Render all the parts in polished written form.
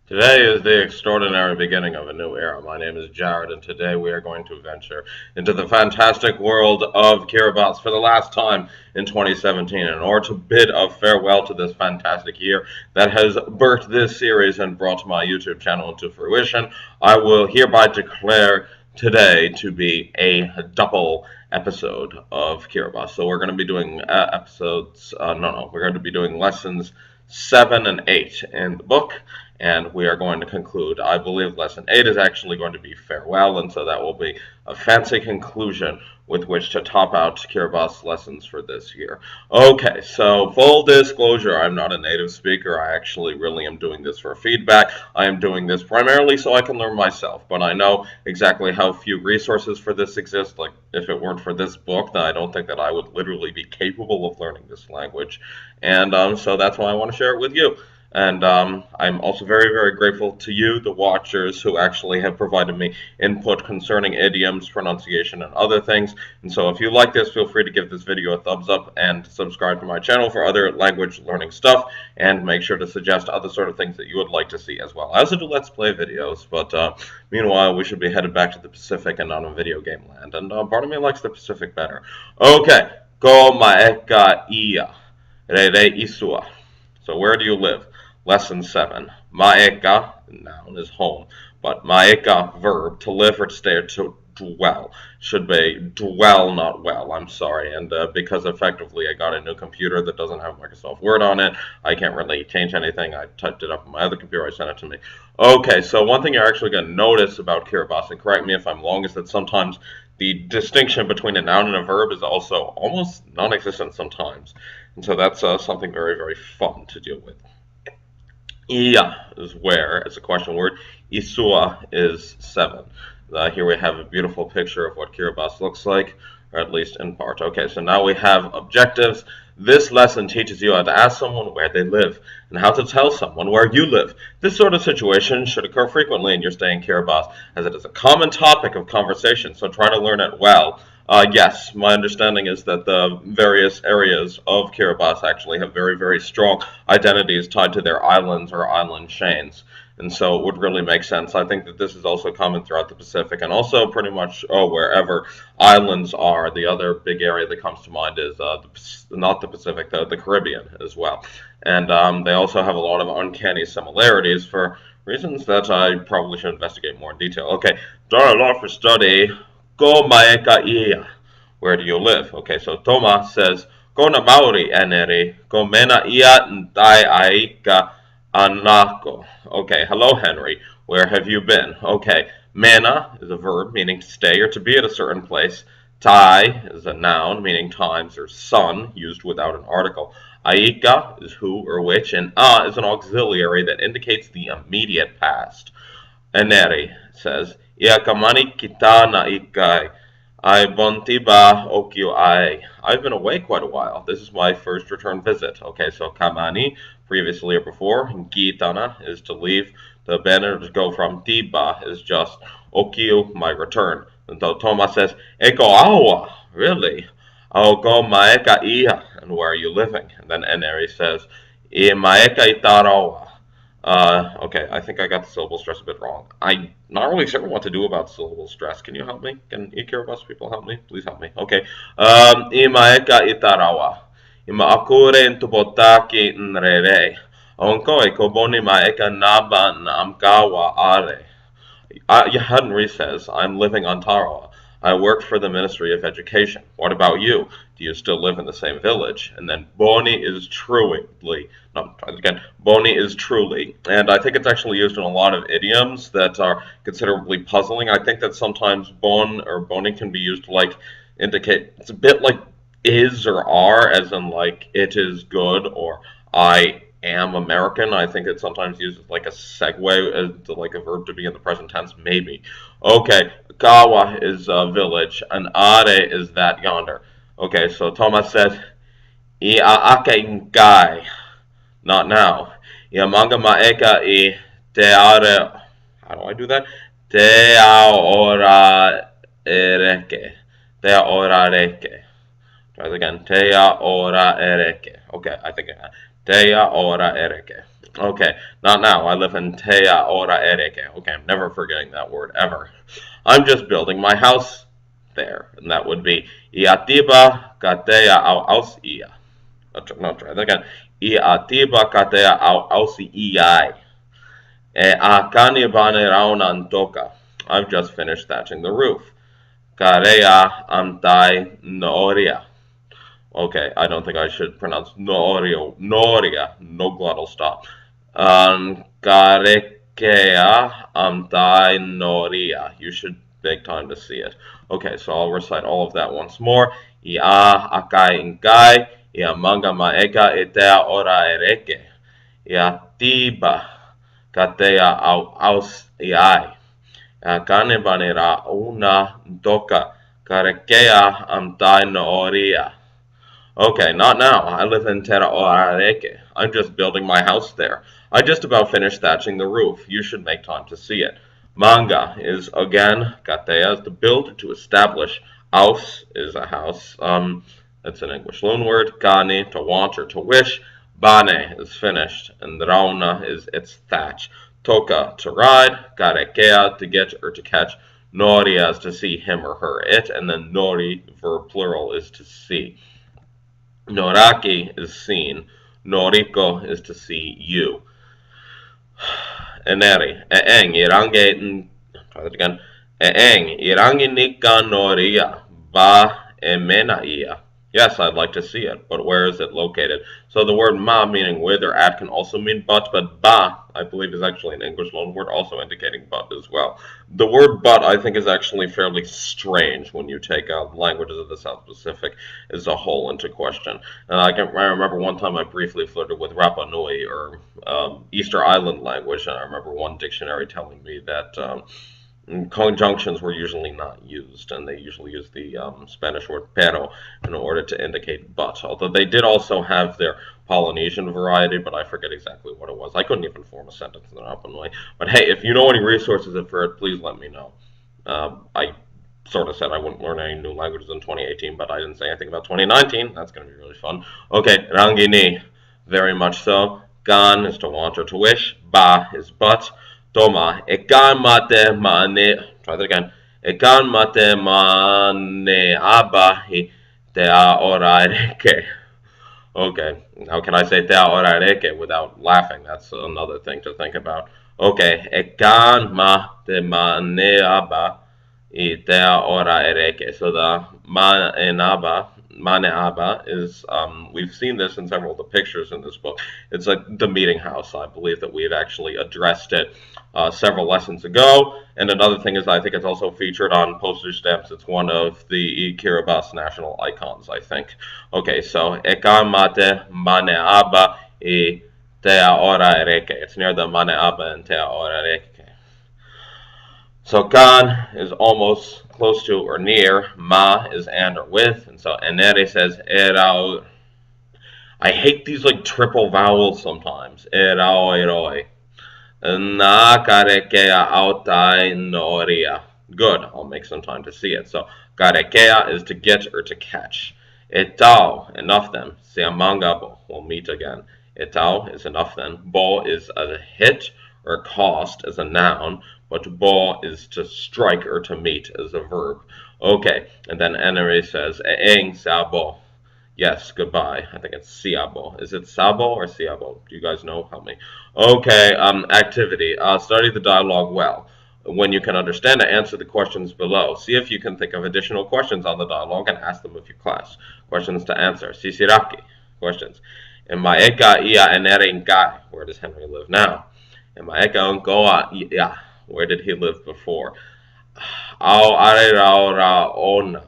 Today is the extraordinary beginning of a new era. My name is Jared, and today we are going to venture into the fantastic world of Kiribati for the last time in 2017 in order to bid a farewell to this fantastic year that has birthed this series and brought my YouTube channel into fruition. I will hereby declare today to be a double episode of Kiribati. So we're going to be doing we're going to be doing lessons 7 and 8 in the book, and we are going to conclude. I believe lesson 8 is actually going to be farewell, and so that will be a fancy conclusion with which to top out Kiribati's lessons for this year. Okay, so full disclosure, I'm not a native speaker. I actually really am doing this for feedback. I am doing this primarily so I can learn myself, but I know exactly how few resources for this exist. Like, if it weren't for this book, then I don't think that I would literally be capable of learning this language, and so that's why I want to share it with you. And I'm also very, very grateful to you, the watchers, who actually have provided me input concerning idioms, pronunciation, and other things. And so if you like this, feel free to give this video a thumbs up and subscribe to my channel for other language learning stuff. And make sure to suggest other sort of things that you would like to see as well. I also do Let's Play videos, but meanwhile, we should be headed back to the Pacific and not in video game land. And part of me likes the Pacific better. Okay, ko maeka ia, re re isua. So where do you live? Lesson 7. Maeka, noun, is home, but maeka, verb, to live or to stay or to dwell, should be dwell, not well. I'm sorry, and because effectively I got a new computer that doesn't have Microsoft Word on it, I can't really change anything. I typed it up on my other computer, I sent it to me. Okay, so one thing you're actually going to notice about Kiribati, and correct me if I'm wrong, is that sometimes the distinction between a noun and a verb is also almost non-existent sometimes. And so that's something very, very fun to deal with. Iya is where, it's a question word. Isua is 7. Here we have a beautiful picture of what Kiribati looks like, or at least in part. Okay, so now we have objectives. This lesson teaches you how to ask someone where they live, and how to tell someone where you live. This sort of situation should occur frequently in your stay in Kiribati, as it is a common topic of conversation, so try to learn it well. Yes, my understanding is that the various areas of Kiribati actually have very, very strong identities tied to their islands or island chains. And so it would really make sense. I think that this is also common throughout the Pacific, and also pretty much wherever islands are. The other big area that comes to mind is not the Pacific, the Caribbean as well. And they also have a lot of uncanny similarities for reasons that I probably should investigate more in detail. Okay, done a lot for study. Ko maeka ia. Where do you live? Okay, so Toma says, Ko na Maori eneri, ko mena ia ntai aika anako. Okay, hello Henry. Where have you been? Okay, mena is a verb meaning to stay or to be at a certain place. Tai is a noun meaning times or sun used without an article. Aika is who or which, and a is an auxiliary that indicates the immediate past. Eneri says, Iakamani kita na ikai. I bontiba okio ai. I've been away quite a while. This is my first return visit. Okay, so kamani, previously or before. Gitana is to leave. The banner to go from. Tiba is just. Okio, my return. And so Toma says, Eko awa. Really? I'll go maeka ia. And where are you living? And then Eneri says, I maeka itarawa. Okay, I think I got the syllable stress a bit wrong. I'm not really sure what to do about syllable stress. Can you help me? Can Kiribati people help me? Please help me. Okay. Ima eka itarawa. Ima akure intubotaki nrere. Onko e koboni ma eka naba namkawa are. Henry says, I'm living on Tarawa. I work for the Ministry of Education. What about you? Do you still live in the same village? And then Boni is truly, no, again, Boni is truly. And I think it's actually used in a lot of idioms that are considerably puzzling. I think that sometimes bon or Boni can be used to like indicate, it's a bit like is or are, as in like it is good or I am American. I think it's sometimes used as like a segue, as to like a verb to be in the present tense, maybe. Okay, Kawa is a village, and Are is that yonder. Okay, so Thomas says, I ake guy, not now. Ia manga maeka I te are, how do I do that? Te ora ereke. Te ora reke. Try it again. Te ora ereke. Okay, I think Tea ora ereke. Okay, not now. I live in Tea ora ereke. Okay, I'm never forgetting that word ever. I'm just building my house there, and that would be Iatiba katea au aus ia. No, try that again. Iatiba katea au aus iai. E akani bane raunan toka. I've just finished thatching the roof. Karea amtai noria. Okay, I don't think I should pronounce Norio, Noria, no glottal stop. Karekea amtai Noria. You should take time to see it. Okay, so I'll recite all of that once more. Ia akai inkai, ia manga maeka etea ora ereke. Ia tiba katea au aus iai. Kane banera una doka karekea amtai Noria. Okay, not now. I live in Terra Oareke. I'm just building my house there. I just about finished thatching the roof. You should make time to see it. Manga is, again, katea is to build, to establish. Aus is a house. That's an English loan word. Kani, to want or to wish. Bane is finished. And rauna is its thatch. Toka, to ride. Karekea, to get or to catch. Noria is to see him or her, it. And then nori, verb plural, is to see. Noraki is seen. Noriko is to see you. Eneri. Eeng. Irange. Try that again. Eeng. Irange nika noria. Ba emenaia. Yes, I'd like to see it, but where is it located? So the word ma, meaning with or at, can also mean but ba, I believe, is actually an English loan word, also indicating but as well. The word but, I think, is actually fairly strange when you take languages of the South Pacific as a whole into question. And I remember one time I briefly flirted with Rapa Nui, or Easter Island language, and I remember one dictionary telling me that conjunctions were usually not used, and they usually use the Spanish word pero in order to indicate but, although they did also have their Polynesian variety, but I forget exactly what it was. I couldn't even form a sentence in Rapa Nui. But hey, if you know any resources for it, please let me know. I sort of said I wouldn't learn any new languages in 2018, but I didn't say anything about 2019. That's going to be really fun. Okay, rangini, very much so. Gan is to want or to wish. Ba is but. Toma, ekan mate mane, try that again. Ekan mate mane abahi te a orareke. Okay, how can I say te a orareke without laughing? That's another thing to think about. Okay, ekan mate mane aba te a orareke. So the Maneaba is, we've seen this in several of the pictures in this book. It's like the meeting house. I believe that we've actually addressed it several lessons ago. And another thing is I think it's also featured on postage stamps. It's one of the Kiribati national icons, I think. Okay, so Ekamate Maneaba I Te Ora Ereke. It's near the Maneaba and Te Ora Ereke. So kan is almost close to or near. Ma is and or with. And so enere says erao. I hate these like triple vowels sometimes. Erao eroi. Na karekea autai noria. Good. I'll make some time to see it. So karekea is to get or to catch. Etao, enough then. Siamangabo, we'll meet again. Etao is enough then. Bo is a hit or cost as a noun, but bo is to strike or to meet as a verb. Okay, and then Enere says, eeng sabo. Yes, goodbye. I think it's siabo. Is it sabo or siabo? Do you guys know? Help me. Okay, activity. Study the dialogue well. When you can understand it, answer the questions below. See if you can think of additional questions on the dialogue and ask them of your class. Questions to answer. Sisiraki. Questions. In Maeka ia enere ngai. Where does Henry live now? In Maeka unkoa ia. Where did he live before? Au are ra ona.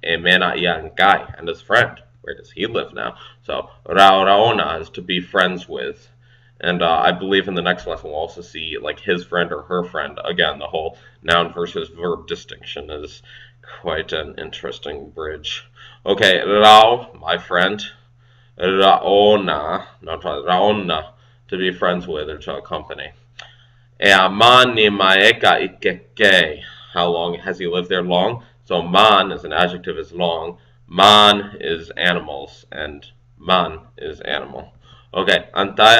Emena ia ngai. And his friend. Where does he live now? So raona is to be friends with. And I believe in the next lesson we'll also see like his friend or her friend. Again, the whole noun versus verb distinction is quite an interesting bridge. Okay, rao, my friend. Raona, not raona, to be friends with or to accompany. Eamani maeka ikeke. How long has he lived there? Long. So man is an adjective, is long. Man is animals, and man is animal. Okay, antai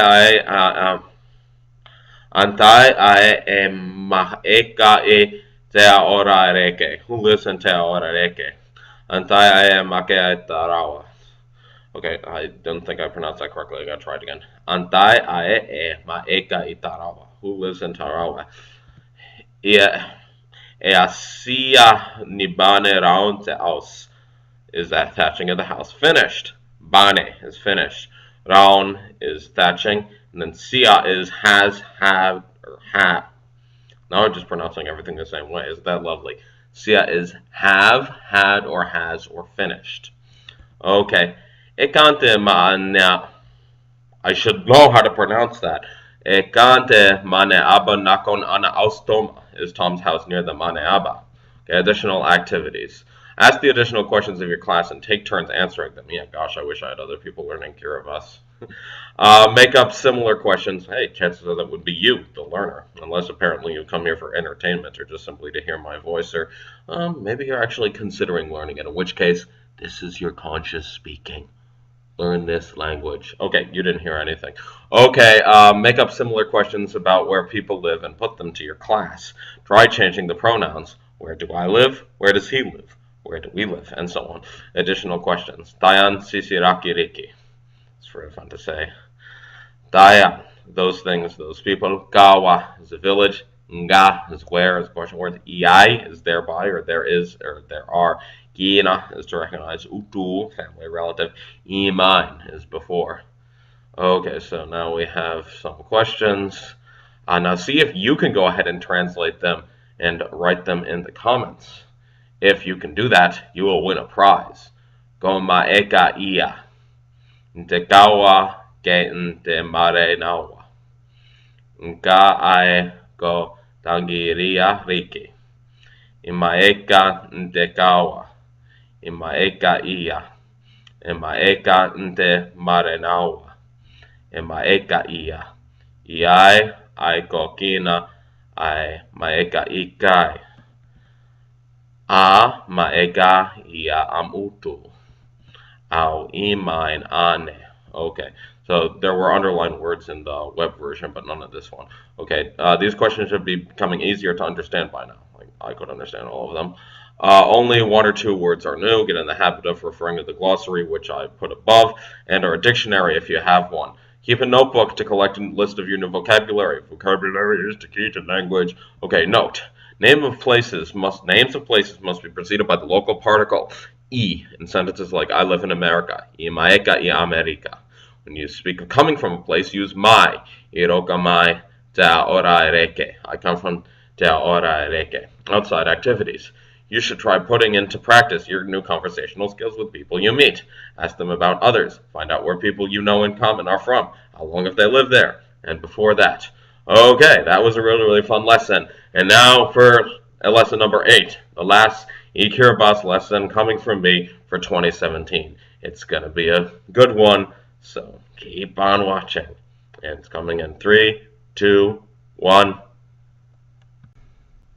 ai maeka e te ora reke. Who lives in te ora reke? Antai ai makea tarawa. Okay, I don't think I pronounced that correctly. I gotta try it again. Antai ai maeka i tarawa. Who lives in Tarawa? Ia asia ni bane raun te aus. Is that thatching of the house finished? Bane is finished. Raun is thatching. And then sia is has, have, or had. Now I'm just pronouncing everything the same way. Isn't that lovely? Sia is have, had, or has, or finished. Okay. Ekante ma'ana. I should know how to pronounce that. Ekante mane aba nakon ana austoma is Tom's house near the mane aba. Okay, additional activities. Ask the additional questions of your class and take turns answering them. Yeah, gosh, I wish I had other people learning Kiribati. Make up similar questions. Hey, chances are that would be you, the learner, unless apparently you come here for entertainment or just simply to hear my voice, or maybe you're actually considering learning it, in which case, this is your conscious speaking. Learn this language. Okay, you didn't hear anything. Okay, make up similar questions about where people live and put them to your class. Try changing the pronouns. Where do I live? Where does he live? Where do we live? And so on. Additional questions. Dayan sisiraki riki. It's very fun to say. Dayan, those things, those people. Gawa is a village. Nga is where, is question words. Iai is thereby, or there is, or there are. Gina is to recognize. Utu, family relative. Iman is before. Okay, so now we have some questions. Now see if you can go ahead and translate them and write them in the comments. If you can do that, you will win a prize. Goma eka ia. Ntekawa ke nte mare nawa. Nka ai go tangiria riki. Imaeka ntekawa. Imaeka ia. Imaeka nte mare nawa. Maeka ia. Iai, ai kokina, ai maeka ikai. A maeka ia amutu. Au imain ane. Okay, so there were underlined words in the web version, but none of this one. Okay, these questions should be becoming easier to understand by now. Like, I could understand all of them. Only one or two words are new. Get in the habit of referring to the glossary, which I put above, and or a dictionary if you have one. Keep a notebook to collect a list of your new vocabulary. Vocabulary is the key to language. Okay, note. Names of places must be preceded by the local particle e in sentences like I live in America. I maeka I America. When you speak of coming from a place, use my. Iroka mai te ora reke. I come from te ora reke. Outside activities. You should try putting into practice your new conversational skills with people you meet. Ask them about others. Find out where people you know in common are from. How long have they lived there? And before that. Okay, that was a really, really fun lesson. And now for lesson number 8. The last Kiribati lesson coming from me for 2017. It's going to be a good one, so keep on watching. And it's coming in 3, 2, 1.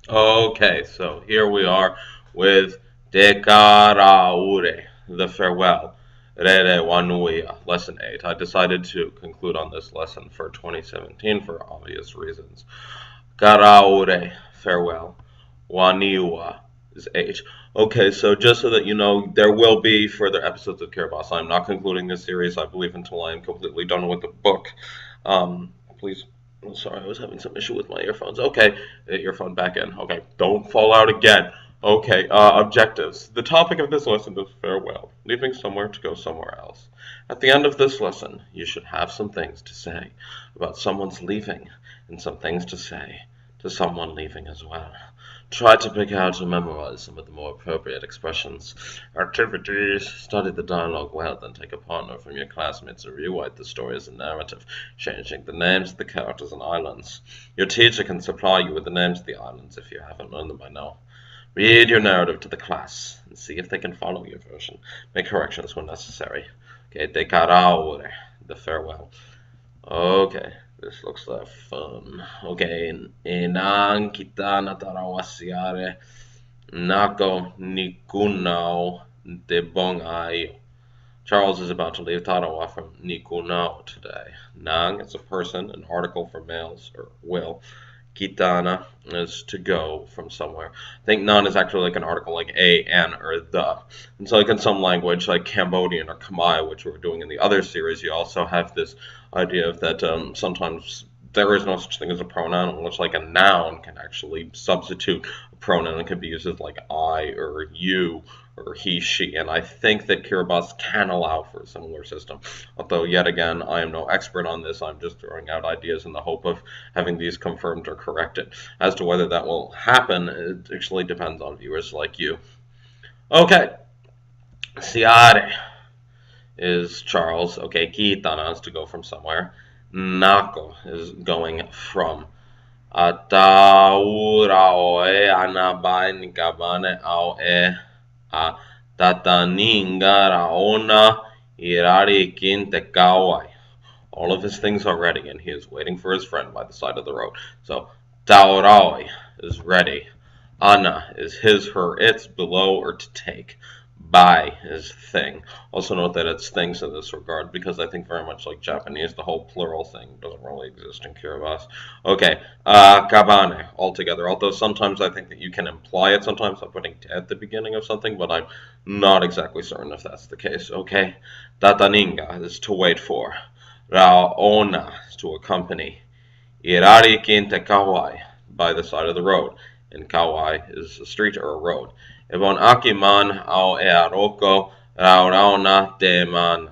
Okay, so here we are with Dekaraure, the farewell. Rere Wanuia, lesson 8. I decided to conclude on this lesson for 2017 for obvious reasons. Karaure, farewell. Waniwa is 8. Okay, so just so that you know, there will be further episodes of Kiribati. I'm not concluding this series, I believe, until I am completely done with the book. Please. Oh, sorry, I was having some issue with my earphones. Okay, earphone back in. Okay, don't fall out again. Okay, objectives. The topic of this lesson is farewell, leaving somewhere to go somewhere else. At the end of this lesson, you should have some things to say about someone's leaving, and some things to say to someone leaving as well. Try to pick out and memorize some of the more appropriate expressions. Activities. Study the dialogue well, then take a partner from your classmates and rewrite the story as a narrative, changing the names of the characters and islands. Your teacher can supply you with the names of the islands if you haven't learned them by now. Read your narrative to the class and see if they can follow your version. Make corrections when necessary. Okay, decaraure, the farewell. Okay. This looks like fun. Okay, enang kita natarawasiare nako nikunao de bong ayo. Charles is about to leave Tarawa from Nikunao today. Nang is a person, an article for males, or will. Kitana is to go from somewhere. I think nan is actually like an article like a, an, or the. And so like in some language, like Cambodian or Khmer, which we were doing in the other series, you also have this idea of that sometimes there is no such thing as a pronoun, unless like a noun can actually substitute a pronoun and can be used as like I or you or he, she, and I think that Kiribati can allow for a similar system. Although, yet again, I am no expert on this. I'm just throwing out ideas in the hope of having these confirmed or corrected. As to whether that will happen, it actually depends on viewers like you. Okay. Siare is Charles. Okay, Kitana is to go from somewhere. Nako is going from. Atauraoe anabai nikabane ao e a tataninga raona irari kinte kawai. All of his things are ready, and he is waiting for his friend by the side of the road. So, tauraoi is ready. Ana is his, her, its, below, or to take. Bai is thing. Also note that it's things in this regard, because I think very much like Japanese, the whole plural thing doesn't really exist in Kiribati. Okay, kabane, altogether. Although sometimes I think that you can imply it sometimes by putting te at the beginning of something, but I'm not exactly certain if that's the case. Okay, tataninga is to wait for. Raona is to accompany. Irari kinte kawai, by the side of the road. And kawai is a street or a road. Ebon akiman au earoko raurauna teman.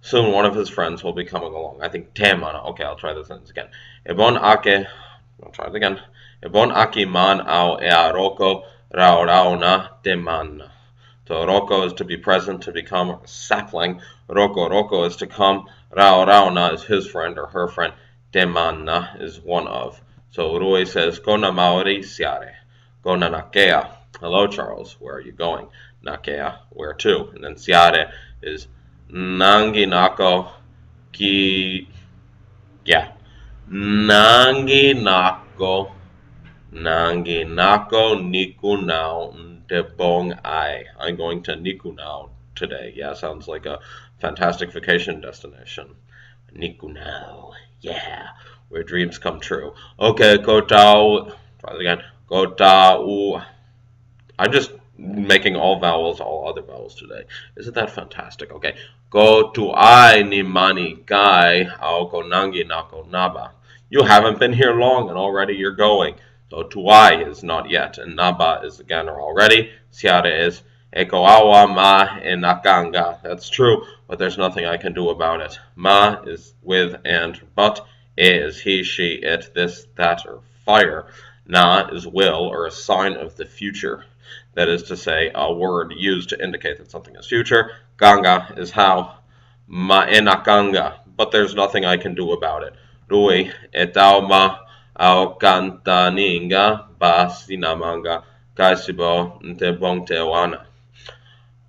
Soon one of his friends will be coming along. I think temana. Okay, I'll try this sentence again. Ebon ake. I'll try it again. Ebon akiman au earoko raurauna teman. So roko is to be present, to become, or sapling. Roko is to come. Raurauna is his friend or her friend. Temana is one of. So Rui says, Kona Maori siare. Kona nakea. Hello, Charles. Where are you going? Nakea. Where to? And then siare is Nangi nako ki. Yeah. Nangi nako nikunao ndebong ai. I'm going to Nikunao today. Yeah, sounds like a fantastic vacation destination. Nikunao. Yeah. Where dreams come true. Okay, kotao. Try it again. Kotao. I'm just making all vowels, all other vowels today. Isn't that fantastic? Okay. Go to I ni mani kai ao konangi nako naba. You haven't been here long and already you're going. So to I is not yet, and naba is again or already. Siare is ekoawa ma e nakanga. That's true, but there's nothing I can do about it. Ma is with and but. E is he, she, it, this, that, or fire. Na is will, or a sign of the future. That is to say, a word used to indicate that something is future. Ganga is how. Ma'enakanga, but there's nothing I can do about it. Rui, etauma, au kantaninga, ba sinamanga, kaisibo, ntebongtewana.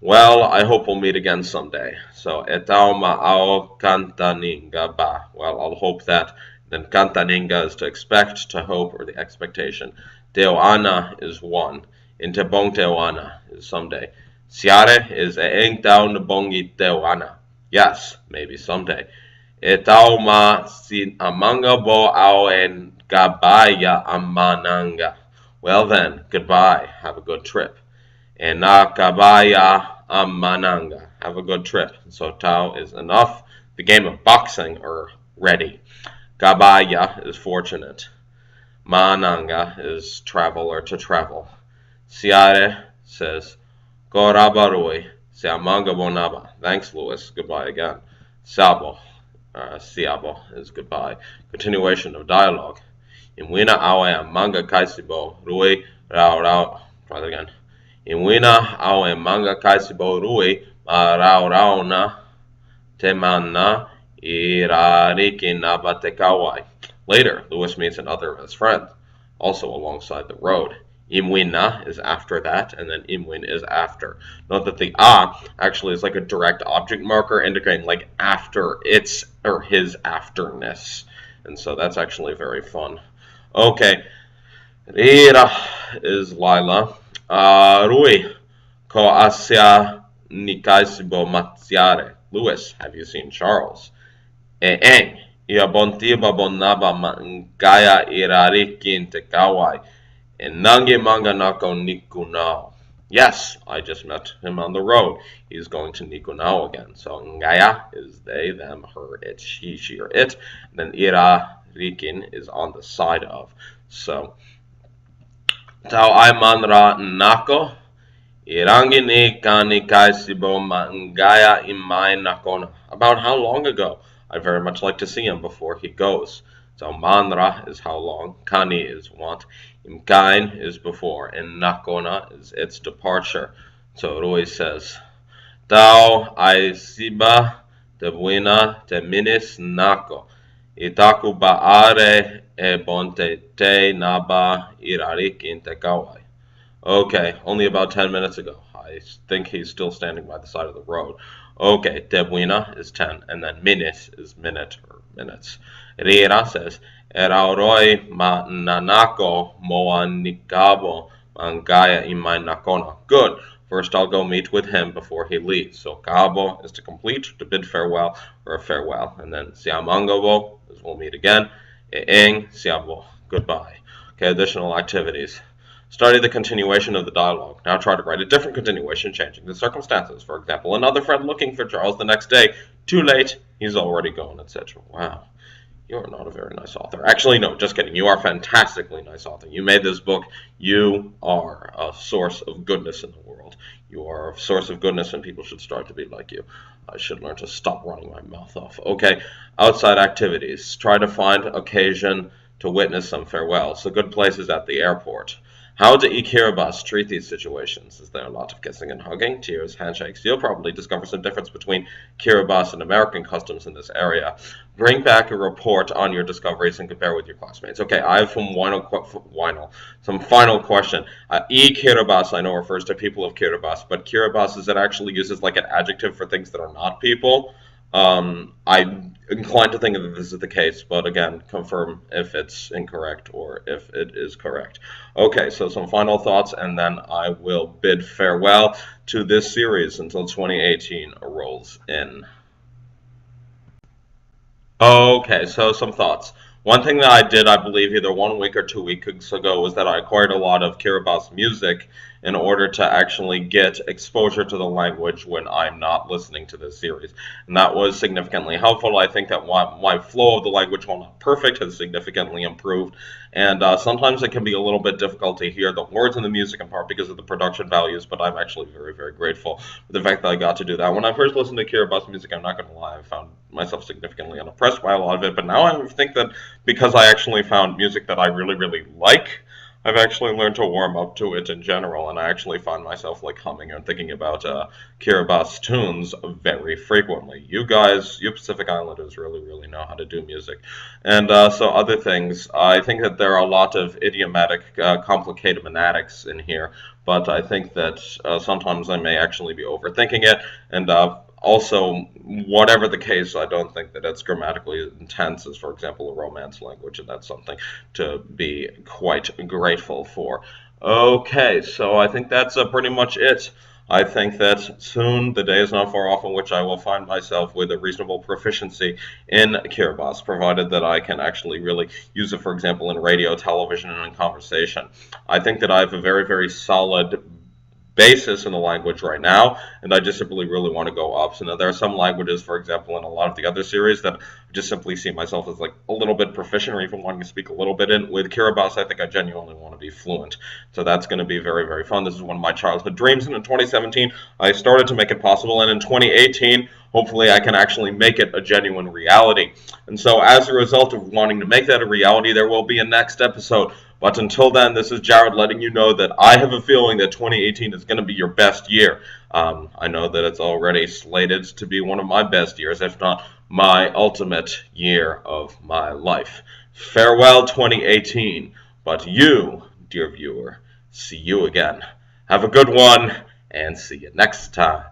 Well, I hope we'll meet again someday. So, etauma ao kantaninga ba. Well, I'll hope that. Then kantaninga is to expect, to hope, or the expectation. Teoana is one. Intebong teoana is someday. Siare is eeng tau nabongi teoana. Yes, maybe someday. Etauma sin amanga bo ao en gabaya amananga. Well then, goodbye. Have a good trip. Enakabaya amananga. Have a good trip. So tau is enough. The game of boxing, or ready. Gabaya is fortunate. Mananga is travel or to travel. Siare says, Korabarui, Siamanga bonaba. Thanks, Louis. Goodbye again. Sabo, Siabo is goodbye. Continuation of dialogue. Imwina awe manga kaisibo, Rui, Rao. Try that again. Imwina awe manga kaisibo, Rui, Rao temana, irariki nabatekawai. Later, Louis meets another of his friends, also alongside the road. Imwina is after that, and then imwin is after. Note that the actually is like a direct object marker indicating like after its or his afterness. And so that's actually very fun. Okay. Rira is Lila. Rui. Ko asya nikaisibo matsiare. Lewis, have you seen Charles? Eng, iabontiba bonaba mangaya irarikin tekawai. Nange manga nako nikunao. Yes, I just met him on the road. He's going to Nikunao again. So ngaya is they, them, her, it, she, or it. Then ira rikin is on the side of. So tau ai manra nako. Irangi ni kani kaisibo ngaya imai nakona. About how long ago? I'd very much like to see him before he goes. So manra is how long, kani is want, imkain is before, and nakona is its departure. So Rui says, Tau aisiba te buena te minis nako, itaku baare e bonte te naba irarik in te kawai. Okay, only about 10 minutes ago. I think he's still standing by the side of the road. Okay, Debuina is 10, and then minutes is minute or minutes. Riera says, Eraoroi ma nanako moa nikabo mangaya imai nakona. Good. First I'll go meet with him before he leaves. So kabo is to complete, to bid farewell, or a farewell. And then siamangobo is we'll meet again. Eeng siabo. Goodbye. Okay, additional activities. Study the continuation of the dialogue. Now try to write a different continuation, changing the circumstances. For example, another friend looking for Charles the next day. Too late, he's already gone, etc. Wow, you are not a very nice author. Actually, no, just kidding. You are a fantastically nice author. You made this book. You are a source of goodness in the world. You are a source of goodness, and people should start to be like you. I should learn to stop running my mouth off. Okay, outside activities. Try to find occasion to witness some farewells. A good place is at the airport. How do Kiribati treat these situations? Is there a lot of kissing and hugging, tears, handshakes? You'll probably discover some difference between Kiribati and American customs in this area. Bring back a report on your discoveries and compare with your classmates. Okay, I have some final question. Kiribati, I know, refers to people of Kiribati, but Kiribati, is it actually uses like an adjective for things that are not people? I'm inclined to think that this is the case, but again, confirm if it's incorrect or if it is correct. Okay, so some final thoughts, and then I will bid farewell to this series until 2018 rolls in. Okay, so some thoughts. One thing that I did, I believe, either 1 week or 2 weeks ago was that I acquired a lot of Kiribati music in order to actually get exposure to the language when I'm not listening to this series. And that was significantly helpful. I think that my flow of the language, while not perfect, has significantly improved. And sometimes it can be a little bit difficult to hear the words in the music in part because of the production values, but I'm actually very, very grateful for the fact that I got to do that. When I first listened to Kiribati music, I'm not going to lie, I found myself significantly unimpressed by a lot of it, but now I think that because I actually found music that I really, really like, I've actually learned to warm up to it in general, and I actually find myself like humming and thinking about Kiribati tunes very frequently. You guys, you Pacific Islanders really, really know how to do music. And so other things, I think that there are a lot of idiomatic, complicated monadics in here, but I think that sometimes I may actually be overthinking it, and also, whatever the case, I don't think that it's grammatically intense as, for example, a Romance language, and that's something to be quite grateful for. Okay, so I think that's pretty much it. I think that soon the day is not far off in which I will find myself with a reasonable proficiency in Kiribati, provided that I can actually really use it, for example, in radio, television, and in conversation. I think that I have a very, very solid basis in the language right now, and I just simply really want to go up. So now there are some languages, for example, in a lot of the other series that I just simply see myself as like a little bit proficient or even wanting to speak a little bit in. With Kiribati, I think I genuinely want to be fluent. So that's going to be very, very fun. This is one of my childhood dreams, and in 2017, I started to make it possible, and in 2018, hopefully I can actually make it a genuine reality. And so as a result of wanting to make that a reality, there will be a next episode. But until then, this is Jared letting you know that I have a feeling that 2018 is going to be your best year. I know that it's already slated to be one of my best years, if not my ultimate year of my life. Farewell 2018. But you, dear viewer, see you again. Have a good one, and see you next time.